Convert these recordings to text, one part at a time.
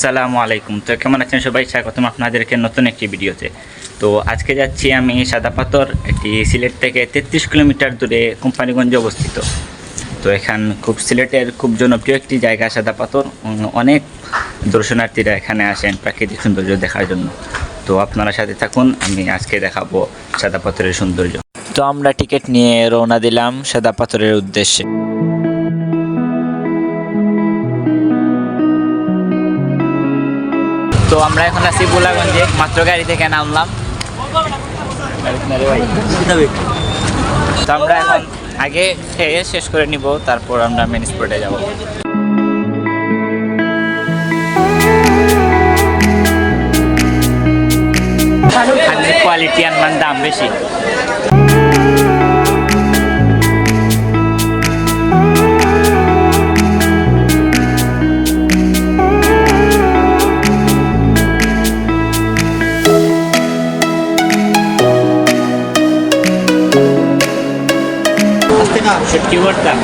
আসসালামু আলাইকুম। তো কেমন আছেন সবাই? স্বাগতম আপনাদেরকে নতুন একটি ভিডিওতে। তো আজকে যাচ্ছি আমি সাদা পাথর, এটি সিলেট থেকে 33 কিলোমিটার দূরে কোম্পানিগঞ্জে অবস্থিত। তো খুব সিলেটের খুব জনপ্রিয় একটি জায়গা সাদা পাথর। অনেক দর্শনার্থীরা এখানে আসেন প্রাকৃতিক সৌন্দর্য দেখার জন্য। তো আপনারা সাথে থাকুন, আমি আজকে দেখাবো সাদা পাথরের সৌন্দর্য। তো আমরা টিকিট নিয়ে রওনা দিলাম সাদা পাথরের উদ্দেশ্যে। তো আমরা এখন আছি বুলাগঞ্জে, মাত্র গাড়ি থেকে নামলাম। তো আমরা এখন আগে খেয়ে শেষ করে নিব, তারপর আমরা মেন স্পটে যাব। কোয়ালিটি আর মান দাম বেশি। সত্যি করতাম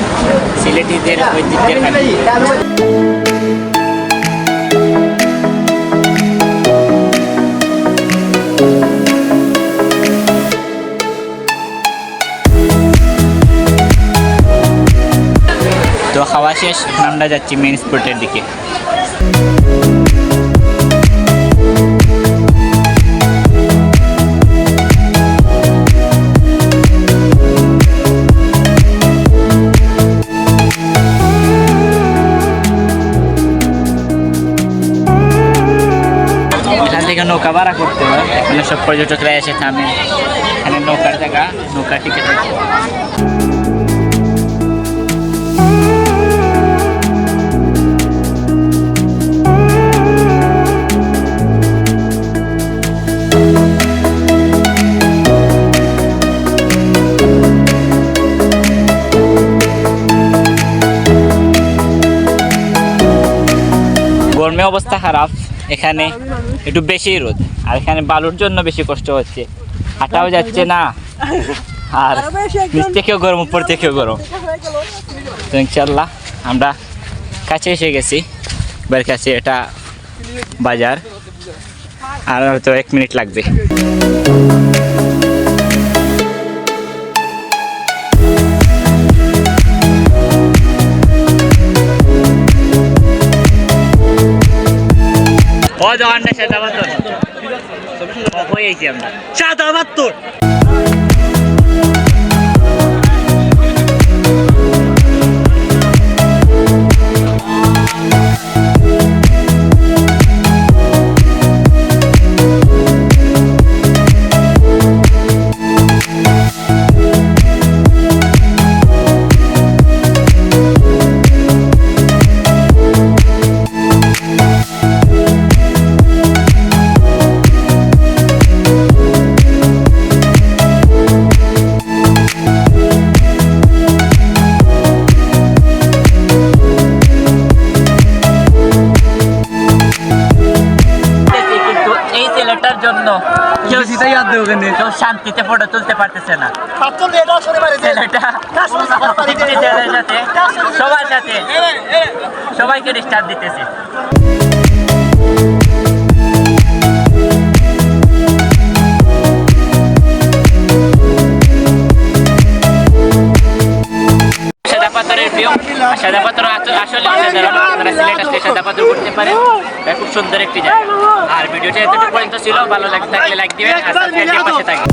সিলেটিদের ঐতিহ্যের খালি। তো খাওয়া শেষ, আমরা যাচ্ছি মেন স্পটের দিকে। নৌকা ভাড়া করতে হয়, এখানে সব পর্যটকরা এসে থামে। এখানে নৌকার জায়গা, নৌকা টিকিট আছে। গরমে অবস্থা খারাপ, এখানে একটু বেশি রোদ, আর এখানে বালুর জন্য বেশি কষ্ট হচ্ছে, হাঁটাও যাচ্ছে না, আর নিচ থেকেও গরম, উপর থেকেও গরম। তো ইনশাল্লাহ আমরা কাছে এসে গেছি, এবার কাছে এটা বাজার, আর হয়তো 1 মিনিট লাগবে। ও দোকানটা সাদা পাথর হয়ে গেছি আমরা সাদা পাথর। জন্য কেউ শান্তিতে ফটো তুলতে পারতেছে না, সবার সাথে সবাইকে ডিস্টার্ব দিতেছে। সাদা পাথরের প্রিয়, সাদা পাথর আসলে আপনারা সিলেট আসলে সাদা পাথর করতে পারেন, খুব সুন্দর একটি জায়গা। আর ভিডিওটা এতটুকু পর্যন্ত ছিল, ভালো লাগলে লাইক দিবেন আর সাবস্ক্রাইব দিয়ে পাশে থাকবেন।